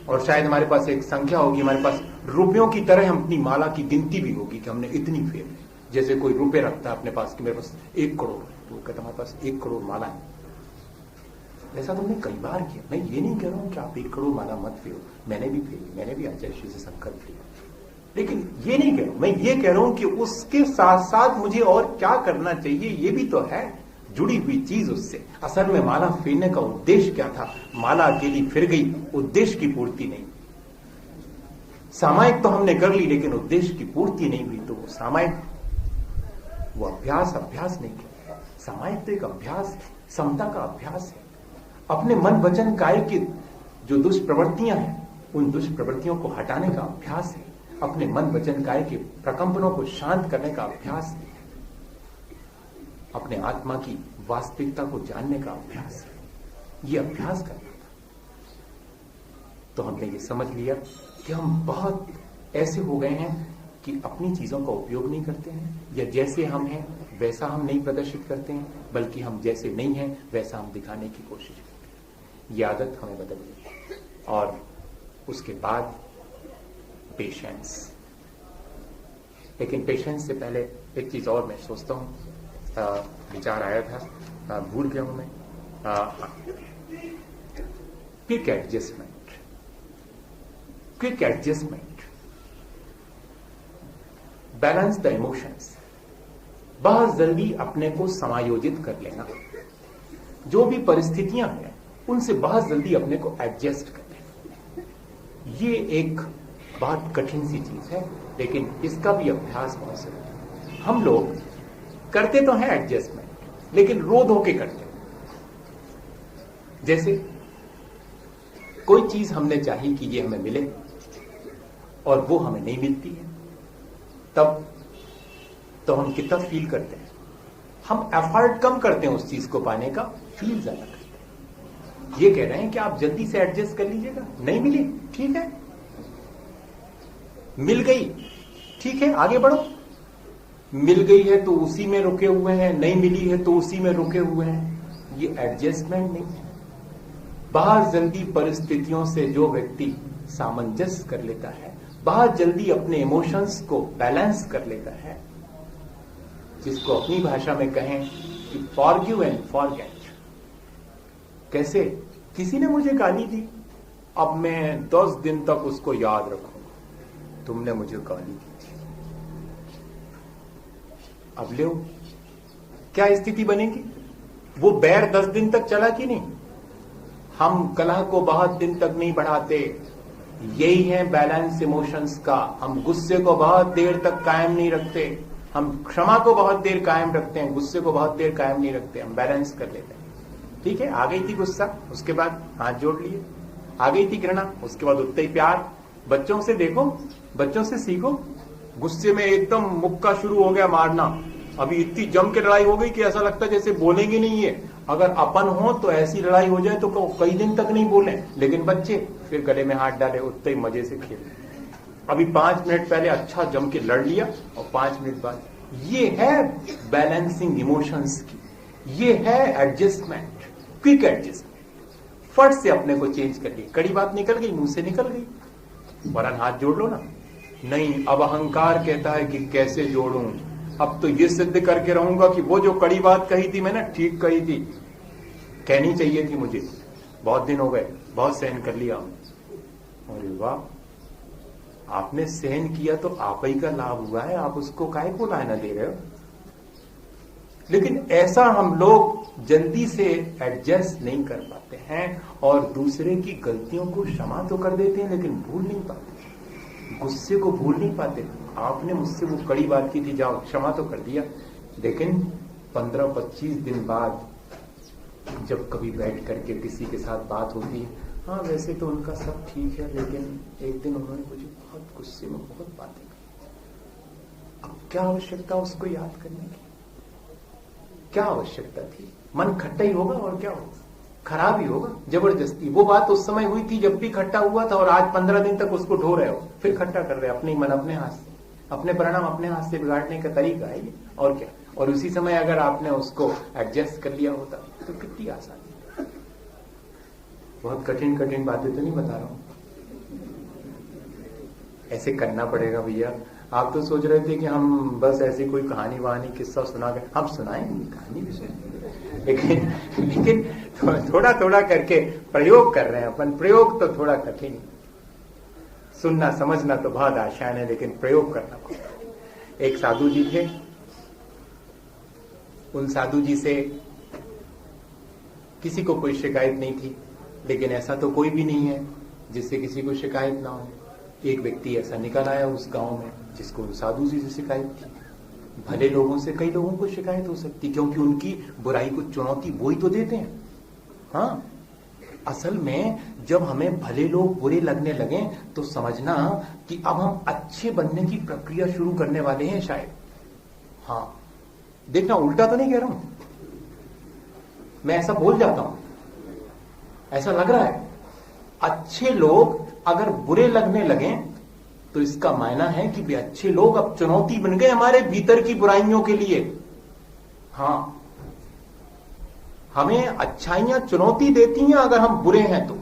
Speaker 1: और शायद हमारे पास एक संख्या होगी, हमारे पास रुपयों की तरह हम अपनी माला की गिनती भी होगी कि हमने इतनी फेरी। जैसे कोई रुपए रखता है अपने पास कि मेरे पास 1 करोड़, तो वो कहता हमारे पास 1 करोड़ माला है। ऐसा तुमने कई बार किया। मैं ये नहीं कह रहा हूं कि आप 1 करोड़ माला मत फेरो, मैंने भी फेरी, मैंने भी आचार्य श्री से संकल्प लिया, लेकिन ये नहीं कह रहा हूं। मैं ये कह रहा हूं कि उसके साथ साथ मुझे और क्या करना चाहिए, ये भी तो है जुड़ी हुई चीज उससे। असल में माला फेरने का उद्देश्य क्या था? माला अकेली फिर गई, उद्देश्य की पूर्ति नहीं। सामायिक तो हमने कर ली, लेकिन उद्देश्य की पूर्ति नहीं हुई, तो वो सामायिक, वो अभ्यास नहीं किया। सामायिक तो एक अभ्यास है, समता का अभ्यास है। अपने मन वचन काय की जो दुष्प्रवृत्तियां हैं, उन दुष्प्रवृत्तियों को हटाने का अभ्यास है। अपने मन वचन काय के प्रकंपनों को शांत करने का अभ्यास है। अपने आत्मा की वास्तविकता को जानने का अभ्यास है। ये अभ्यास करना था। तो हमने ये समझ लिया कि हम बहुत ऐसे हो गए हैं कि अपनी चीजों का उपयोग नहीं करते हैं, या जैसे हम हैं वैसा हम नहीं प्रदर्शित करते हैं, बल्कि हम जैसे नहीं हैं वैसा हम दिखाने की कोशिश करते हैं। ये आदत हमें बदलनी है। और उसके बाद पेशेंस। लेकिन पेशेंस से पहले एक चीज और मैं सोचता हूं, विचार आया था, भूल गया हूं मैं। Quick adjustment, balance the emotions. बहुत जल्दी अपने को समायोजित कर लेना। जो भी परिस्थितियां हैं उनसे बहुत जल्दी अपने को एडजस्ट कर लेना। ये एक बहुत कठिन सी चीज है, लेकिन इसका भी अभ्यास बहुत जरूरी है। हम लोग करते तो हैं एडजस्टमेंट, लेकिन रो धो के करते हैं। जैसे कोई चीज हमने चाही कि ये हमें मिले और वो हमें नहीं मिलती है, तब तो हम कितना फील करते हैं। हम एफर्ट कम करते हैं उस चीज को पाने का, फील ज्यादा करते हैं। ये कह रहे हैं कि आप जल्दी से एडजस्ट कर लीजिएगा। नहीं मिली, ठीक है, मिल गई, ठीक है, आगे बढ़ो। मिल गई है तो उसी में रुके हुए हैं, नहीं मिली है तो उसी में रुके हुए हैं। ये एडजस्टमेंट नहीं है। बहुत जल्दी परिस्थितियों से जो व्यक्ति सामंजस्य कर लेता है, बहुत जल्दी अपने इमोशंस को बैलेंस कर लेता है, जिसको अपनी भाषा में कहें कि फॉरगिव एंड फॉरगेट। कैसे? किसी ने मुझे गाली दी, अब मैं 10 दिन तक उसको याद रखूंगा, तुमने मुझे गाली दी थी। अब ले, क्या स्थिति बनेगी? वो बैर 10 दिन तक चला कि नहीं? हम कलह को बहुत दिन तक नहीं बढ़ाते। यही है बैलेंस इमोशंस का। हम गुस्से को बहुत देर तक कायम नहीं रखते, हम क्षमा को बहुत देर कायम रखते हैं, गुस्से को बहुत देर कायम नहीं रखते। हम बैलेंस कर लेते हैं। ठीक है, आ गई थी गुस्सा, उसके बाद हाथ जोड़ लिए। आ गई थी घृणा, उसके बाद उतना ही प्यार। बच्चों से देखो, बच्चों से सीखो। गुस्से में एकदम मुक्का शुरू हो गया मारना, अभी इतनी जम के लड़ाई हो गई कि ऐसा लगता है जैसे बोलेंगे नहीं है। अगर अपन हो तो ऐसी लड़ाई हो जाए तो कई दिन तक नहीं बोले, लेकिन बच्चे फिर गले में हाथ डाले, उतने ही मजे से खेले। अभी 5 मिनट पहले अच्छा जम के लड़ लिया और 5 मिनट बाद। ये है बैलेंसिंग इमोशंस की, ये है एडजस्टमेंट, क्विक एडजस्टमेंट। फट से अपने को चेंज कर लिया। कड़ी बात निकल गई, मुंह से निकल गई, वरन हाथ जोड़ लो ना। नहीं, अब अहंकार कहता है कि कैसे जोड़ूं, अब तो ये सिद्ध करके रहूंगा कि वो जो कड़ी बात कही थी मैंने ठीक कही थी, कहनी चाहिए थी मुझे, बहुत दिन हो गए, बहुत सहन कर लिया। अरे वाह, आपने सहन किया तो आप ही का लाभ हुआ है, आप उसको काहे को लाना दे रहे हो। लेकिन ऐसा हम लोग जल्दी से एडजस्ट नहीं कर पाते हैं और दूसरे की गलतियों को क्षमा तो कर देते हैं लेकिन भूल नहीं पाते, गुस्से को भूल नहीं पाते। आपने मुझसे वो कड़ी बात की थी, जाओ क्षमा तो कर दिया, लेकिन 15-25 दिन बाद जब कभी बैठ करके किसी के साथ बात होती है, हाँ वैसे तो उनका सब ठीक है, लेकिन एक दिन उन्होंने मुझे बहुत गुस्से में बहुत बातें की। अब क्या आवश्यकता उसको याद करने की, क्या आवश्यकता थी? मन खट्टा ही होगा और क्या होगा, खराब ही होगा जबरदस्ती। वो बात उस समय हुई थी जब भी खट्टा हुआ था और आज 15 दिन तक उसको ढो रहे हो, फिर खट्टा कर रहे हो अपने मन, अपने हाथ से, अपने परिणाम अपने हाथ से बिगाड़ने का तरीका है ये, और क्या। और उसी समय अगर आपने उसको एडजस्ट कर लिया होता तो कितनी आसानी। बहुत कठिन कठिन बातें तो नहीं बता रहा हूं, ऐसे करना पड़ेगा भैया। आप तो सोच रहे थे कि हम बस ऐसी कोई कहानी वहानी किस्सा सुना के हम सुनाएंगे, कहानी भी सुनाएंगे, लेकिन थोड़ा थोड़ा करके प्रयोग कर रहे हैं अपन। प्रयोग तो थोड़ा कठिन, सुनना समझना तो बहुत आसान है, लेकिन प्रयोग करना पड़ता। एक साधु जी थे, उन साधु जी से किसी को कोई शिकायत नहीं थी, लेकिन ऐसा तो कोई भी नहीं है जिससे किसी को शिकायत ना हो। एक व्यक्ति ऐसा निकल आया उस गांव में जिसको साधु जी से शिकायत थी। भले लोगों से कई लोगों को शिकायत हो सकती, क्योंकि उनकी बुराई को चुनौती वो ही तो देते हैं। हाँ, असल में जब हमें भले लोग बुरे लगने लगे तो समझना कि अब हम अच्छे बनने की प्रक्रिया शुरू करने वाले हैं शायद। हाँ, देखना उल्टा तो नहीं कह रहा हूं, मैं ऐसा बोल जाता हूं, ऐसा लग रहा है। अच्छे लोग अगर बुरे लगने लगे तो इसका मायना है कि वे अच्छे लोग अब चुनौती बन गए हमारे भीतर की बुराइयों के लिए। हां, हमें अच्छाइयां चुनौती देती हैं अगर हम बुरे हैं तो,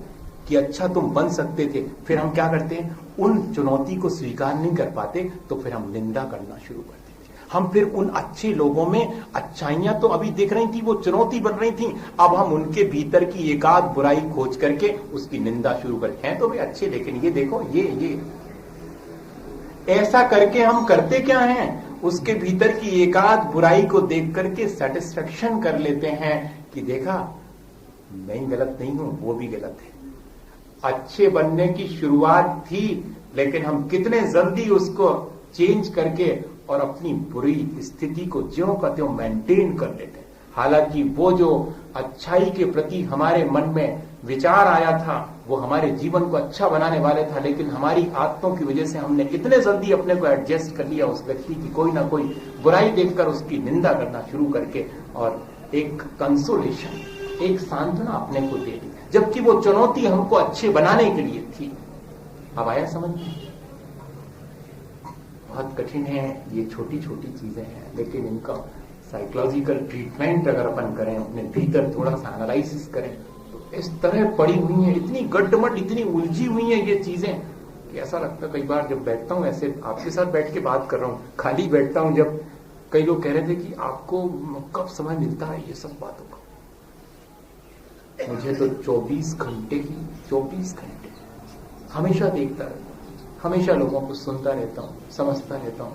Speaker 1: कि अच्छा तुम बन सकते थे। फिर हम क्या करते हैं, उन चुनौती को स्वीकार नहीं कर पाते तो फिर हम निंदा करना शुरू करते हैं। हम फिर उन अच्छे लोगों में अच्छाइयां तो अभी दिख रही थी, वो चुनौती बन रही थी, अब हम उनके भीतर की एकाध बुराई खोज करके उसकी निंदा शुरू करते हैं। तो वे अच्छे, लेकिन ये देखो ये ऐसा करके हम करते क्या हैं, उसके भीतर की एकाध बुराई को देख करके सेटिस्फेक्शन कर लेते हैं कि देखा मैं गलत नहीं हूं, वो भी गलत है। अच्छे बनने की शुरुआत थी, लेकिन हम कितने जल्दी उसको चेंज करके और अपनी बुरी स्थिति को ज्यों का त्यों मेंटेन कर लेते हैं। हालांकि वो जो अच्छाई के प्रति हमारे मन में विचार आया था वो हमारे जीवन को अच्छा बनाने वाले था, लेकिन हमारी आदतों की वजह से हमने इतने जल्दी अपने को एडजस्ट कर लिया उस व्यक्ति की कोई ना कोई बुराई देखकर उसकी निंदा करना शुरू करके, और एक कंसोलेशन, एक सांत्वना अपने को दे दी, जबकि वो चुनौती हमको अच्छे बनाने के लिए थी। अब आया समझ में? बहुत कठिन है, ये छोटी छोटी चीजें हैं, लेकिन इनका साइकोलॉजिकल ट्रीटमेंट अगर अपन करें, अपने भीतर थोड़ा सा एनालिसिस करें, तो इस तरह पड़ी हुई है, इतनी गड्ढमड, इतनी उलझी हुई है ये चीजें कि ऐसा लगता है कई बार जब बैठता हूं, ऐसे आपके साथ बैठ के बात कर रहा हूं, खाली बैठता हूं, जब कई लोग कह रहे थे कि आपको कब समय मिलता है ये सब बातों का, मुझे तो 24 घंटे ही 24 घंटे हमेशा देखता रहता हूं, हमेशा लोगों को सुनता रहता हूं, समझता रहता हूं,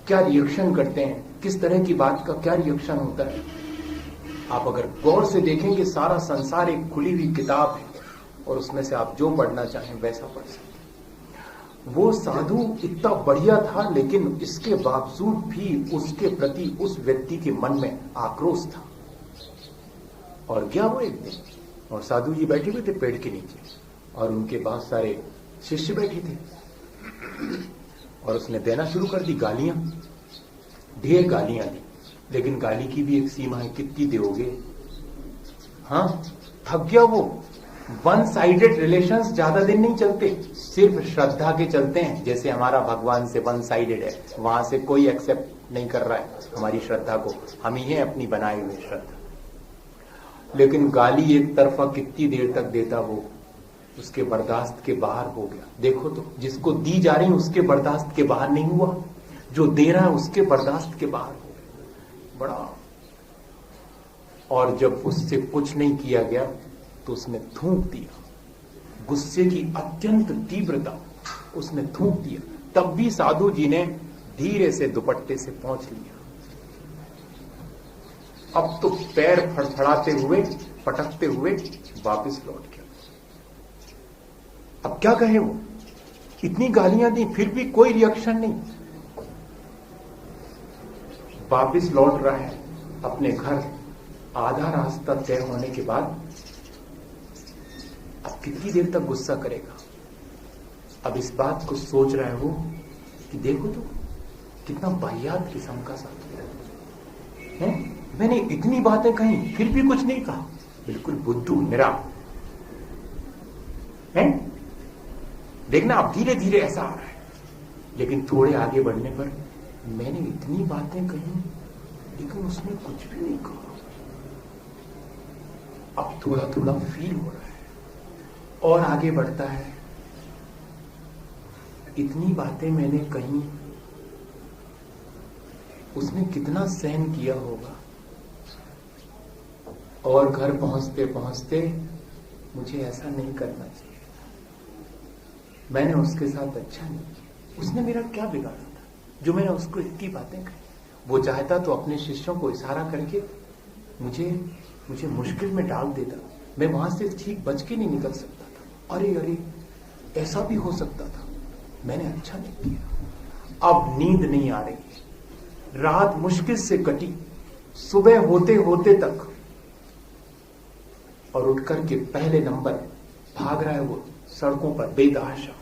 Speaker 1: क्या रिएक्शन करते हैं, किस तरह की बात का क्या रिएक्शन होता है। आप अगर गौर से देखेंगे सारा संसार एक खुली हुई किताब है और उसमें से आप जो पढ़ना चाहें वैसा पढ़ सकते हैं। वो साधु इतना बढ़िया था, लेकिन इसके बावजूद भी उसके प्रति उस व्यक्ति के मन में आक्रोश था। और गया वो एक दिन, और साधु जी बैठे हुए थे पेड़ के नीचे, और उनके बहुत सारे शिष्य बैठे थे, और उसने देना शुरू कर दी गालियां, ढेर गालियां दी, लेकिन गाली की भी एक सीमा है, कितनी दोगे। हाँ, थक गया वो। वन साइडेड रिलेशंस ज्यादा दिन नहीं चलते, सिर्फ श्रद्धा के चलते हैं। जैसे हमारा भगवान से वन साइडेड है, वहां से कोई एक्सेप्ट नहीं कर रहा है हमारी श्रद्धा को, हम ही है अपनी बनाई हुई श्रद्धा। लेकिन गाली एक तरफा कितनी देर तक देता वो, उसके बर्दाश्त के बाहर हो गया। देखो तो, जिसको दी जा रही उसके बर्दाश्त के बाहर नहीं हुआ, जो दे रहा है उसके बर्दाश्त के बाहर हो गया। बड़ा। और जब उससे कुछ नहीं किया गया तो उसने थूक दिया, गुस्से की अत्यंत तीव्रता, उसने थूक दिया। तब भी साधु जी ने धीरे से दुपट्टे से पोंछ लिया। अब तो पैर फड़फड़ाते हुए, पटकते हुए वापस लौट गया। अब क्या कहे वो, इतनी गालियां दी फिर भी कोई रिएक्शन नहीं। वापस लौट रहा है अपने घर। आधा रास्ता तय होने के बाद अब कितनी देर तक गुस्सा करेगा। अब इस बात को सोच रहा है वो कि देखो तो कितना वाहियात किस्म का साथी है। मैंने इतनी बातें कही फिर भी कुछ नहीं कहा। बिल्कुल बुद्धू मेरा है। देखना अब धीरे धीरे ऐसा आ रहा है। लेकिन थोड़े आगे बढ़ने पर मैंने इतनी बातें कही लेकिन उसने कुछ भी नहीं कहा। अब थोड़ा थोड़ा फील हो रहा है और आगे बढ़ता है। इतनी बातें मैंने कही, उसने कितना सहन किया होगा। और घर पहुंचते पहुंचते मुझे ऐसा नहीं करना चाहिए था। मैंने उसके साथ अच्छा नहीं किया। उसने मेरा क्या बिगाड़ा था जो मैंने उसको इतनी बातें कही। वो चाहता तो अपने शिष्यों को इशारा करके मुझे मुश्किल में डाल देता। मैं वहां से ठीक बच के नहीं निकल सकता था। अरे अरे, ऐसा भी हो सकता था। मैंने अच्छा नहीं किया। अब नींद नहीं आ रही। रात मुश्किल से कटी, सुबह होते होते तक। और उठकर के पहले नंबर भाग रहा है वो सड़कों पर बेतहाशा।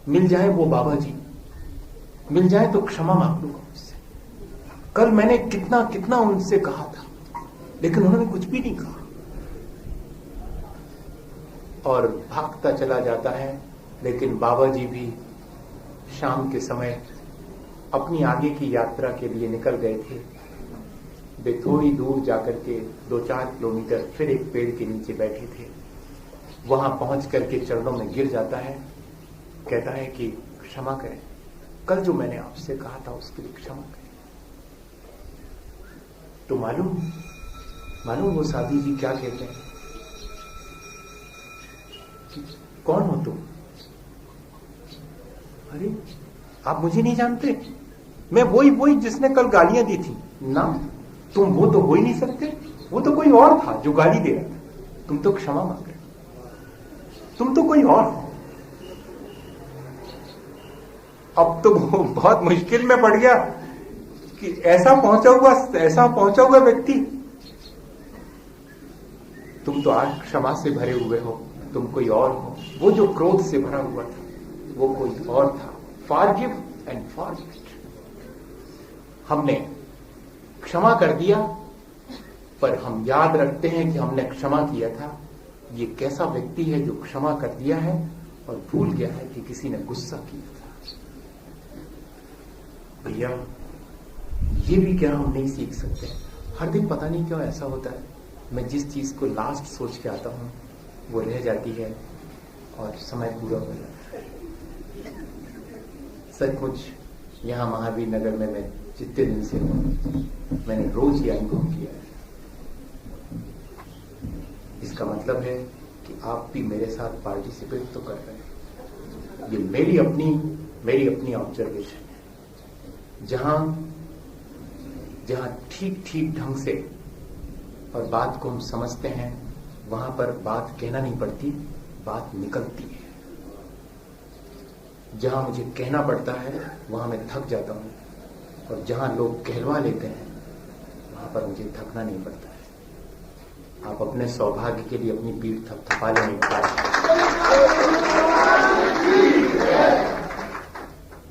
Speaker 1: मिल जाए वो बाबा जी, मिल जाए तो क्षमा मांग लूंगा उससे। कल मैंने कितना कितना उनसे कहा था लेकिन उन्होंने कुछ भी नहीं कहा। और भागता चला जाता है। लेकिन बाबा जी भी शाम के समय अपनी आगे की यात्रा के लिए निकल गए थे। वे थोड़ी दूर जाकर के 2-4 किलोमीटर फिर एक पेड़ के नीचे बैठे थे। वहां पहुंच करके चरणों में गिर जाता है। कहता है कि क्षमा करें, कल जो मैंने आपसे कहा था उसके लिए क्षमा करें। तो मालूम वो साधु जी क्या कहते हैं? कौन हो तुम? अरे आप मुझे नहीं जानते। मैं वही जिसने कल गालियां दी थी ना। तुम वो तो हो ही नहीं सकते। वो तो कोई और था जो गाली दे रहा था। तुम तो क्षमा मांग रहे, तुम तो कोई और हो। अब तो वो बहुत मुश्किल में पड़ गया कि ऐसा पहुंचा हुआ व्यक्ति। तुम तो आज क्षमा से भरे हुए हो, तुम कोई और हो। वो जो क्रोध से भरा हुआ था वो कोई और था। Forgive and forget. हमने क्षमा कर दिया पर हम याद रखते हैं कि हमने क्षमा किया था। ये कैसा व्यक्ति है जो क्षमा कर दिया है और भूल गया है कि किसी ने गुस्सा किया था। भैया ये भी क्या हम नहीं सीख सकते? हर दिन पता नहीं क्यों ऐसा होता है, मैं जिस चीज को लास्ट सोच के आता हूं वो रह जाती है और समय पूरा हो जाता है। सचमुच यहां महावीर नगर में मैं जितने दिन से हूं मैंने रोज ये अनुभव किया है। इसका मतलब है कि आप भी मेरे साथ पार्टिसिपेट तो कर रहे हैं। ये मेरी अपनी ऑब्जर्वेशन है। जहां ठीक ढंग से और बात को हम समझते हैं वहां पर बात कहना नहीं पड़ती, बात निकलती है। जहां मुझे कहना पड़ता है वहां मैं थक जाता हूं और जहां लोग कहलवा लेते हैं वहां पर मुझे थकना नहीं पड़ता है। आप अपने सौभाग्य के लिए अपनी पीठ थपथपा लें।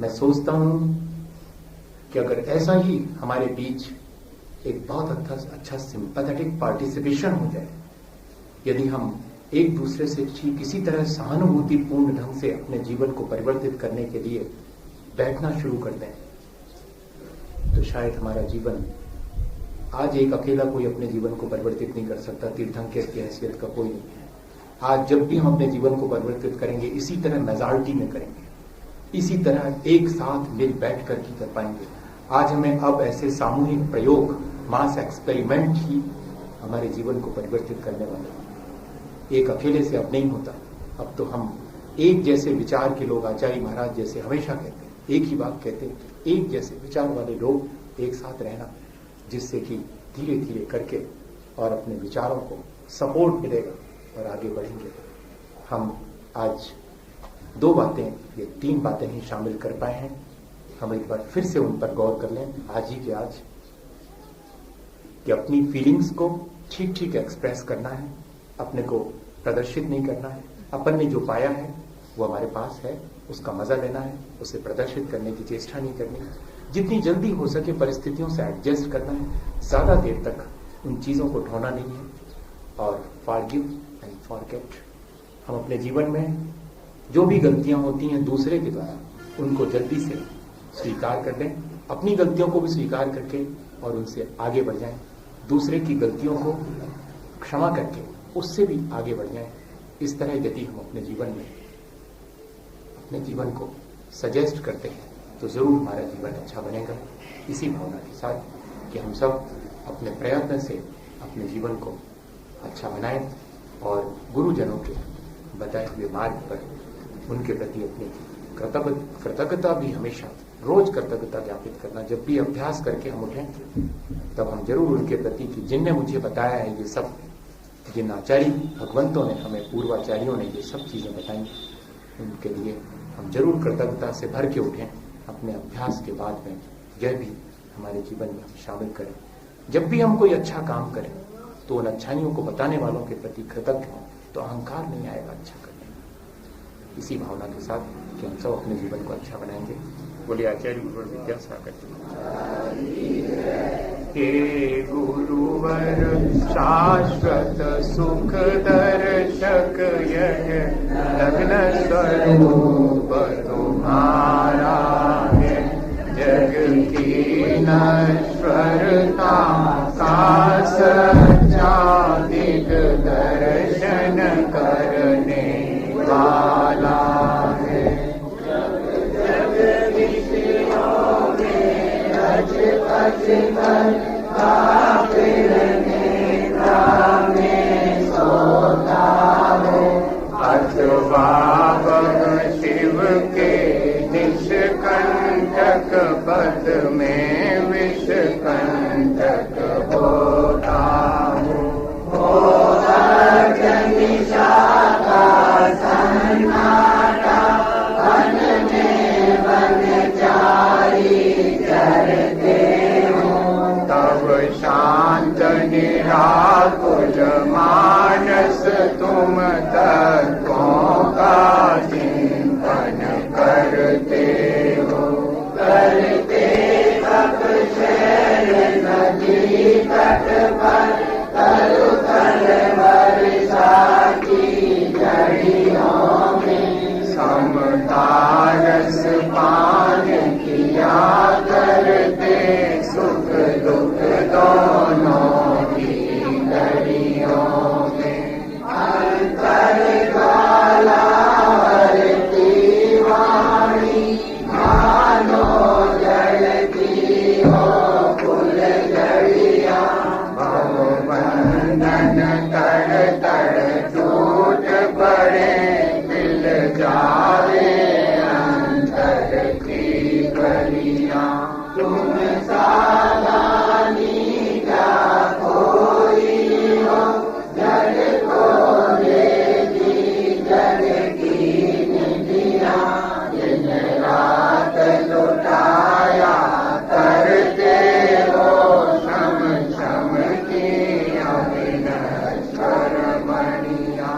Speaker 1: मैं सोचता हूं कि अगर ऐसा ही हमारे बीच एक बहुत अच्छा सिंपैथेटिक पार्टिसिपेशन हो जाए, यदि हम एक दूसरे से किसी तरह सहानुभूतिपूर्ण ढंग से अपने जीवन को परिवर्तित करने के लिए बैठना शुरू कर दें, तो शायद हमारा जीवन, आज एक अकेला कोई अपने जीवन को परिवर्तित नहीं कर सकता। तीर्थंकर की हैसियत का कोई नहीं है। आज जब भी हम अपने जीवन को परिवर्तित करेंगे इसी तरह मेजॉरिटी में करेंगे, इसी तरह एक साथ मिल बैठ कर ही कर पाएंगे। आज हमें अब ऐसे सामूहिक प्रयोग, मास एक्सपेरिमेंट ही हमारे जीवन को परिवर्तित करने वाले हैं। एक अकेले से अब नहीं होता। अब तो हम एक जैसे विचार के लोग, आचार्य महाराज जैसे हमेशा कहते हैं, एक ही बात कहते हैं, एक जैसे विचार वाले लोग एक साथ रहना, जिससे कि धीरे धीरे करके और अपने विचारों को सपोर्ट मिलेगा और आगे बढ़ेंगे। हम आज 2 बातें, ये 3 बातें ही शामिल कर पाए हैं। हम एक बार फिर से उन पर गौर कर लें आज ही के आज, कि अपनी फीलिंग्स को ठीक ठीक एक्सप्रेस करना है, अपने को प्रदर्शित नहीं करना है। अपन ने जो पाया है वो हमारे पास है, उसका मजा लेना है, उसे प्रदर्शित करने की चेष्टा नहीं करनी। जितनी जल्दी हो सके परिस्थितियों से एडजस्ट करना है, ज्यादा देर तक उन चीजों को ढोना नहीं है। और फॉरगिव एंड फॉरगेट। हम अपने जीवन में जो भी गलतियां होती हैं दूसरे के द्वारा, उनको जल्दी से स्वीकार कर लें, अपनी गलतियों को भी स्वीकार करके और उनसे आगे बढ़ जाएं। दूसरे की गलतियों को क्षमा करके उससे भी आगे बढ़ जाएं। इस तरह यदि हम अपने जीवन को सजेस्ट करते हैं तो जरूर हमारा जीवन अच्छा बनेगा। इसी भावना के साथ कि हम सब अपने प्रयत्न से अपने जीवन को अच्छा बनाएं और गुरुजनों के बताए हुए मार्ग पर उनके प्रति अपनी कृतज्ञता भी हमेशा रोज कृतज्ञता ज्ञापित करना। जब भी अभ्यास करके हम उठें तब हम जरूर उनके प्रति कि जिनने मुझे बताया है ये सब, जिन आचार्य भगवंतों ने हमें, पूर्वाचार्यों ने ये सब चीजें बताई, उनके लिए हम जरूर कृतज्ञता से भर के उठें। अपने अभ्यास के बाद में यह भी हमारे जीवन में हम शामिल करें। जब भी हम कोई अच्छा काम करें तो उन अच्छाइयों को बताने वालों के प्रति कृतज्ञ हों, तो अहंकार नहीं आएगा अच्छा करने में। इसी भावना के साथ कि हम सब अपने जीवन को अच्छा बनाएंगे। बोले आचार्य गुरुवर विद्यासागर जी। हे गुरुवर शाश्वत सुख दर्शक, यह लग्न स्वरूप तुम्हारा है। जग की नश्वरता का सच्चा दिग्दर्शन करने वाला है। शिव के निष्कंटक पद में विषकंटक होता हूँ। निशा का सन्नाटा वन में वनचारी चरते हूँ। तब शांत निराकुल मानस तुम तत्वों का चिंतन करते हो। करते तप शैल नदी तट पर तरु तल वर्षा की जड़ियों में समता रस पान किया करते। सुख दुख दोनों की घड़ियों में अंतर ज्वाला की वाणी मानो जलती हो फूल जड़िया। भवबंधन तड़ तड़ टूट पड़े, मिल जावे अंतर की कलियां। तुम सावधानी क्या कोई हो, जग को देगी जग की निधिया। दिन रात लुटाया करते हो, शम शम की अविनश्वर मणिया।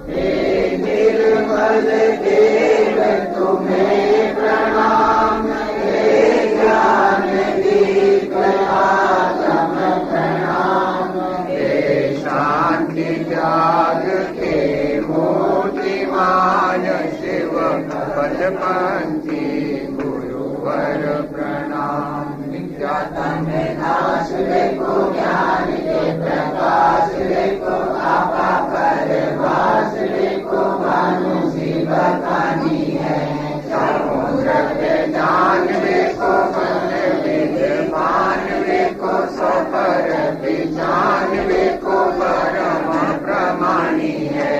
Speaker 1: हे निर्मल देव तुम्हें प्रणाम, हे ज्ञान दीप आत्म प्रणाम। हे शांति त्याग के मूर्तिमान शिव पदपंथी गुरुवर प्रणाम। विद्यातन नाश देखो, ज्ञान के प्रकाश देखो, आपा पर वास
Speaker 2: बतानी है। समुद्र के जानवे को बल विद्वानवे को सफर जानवे को परम प्रमाणी है।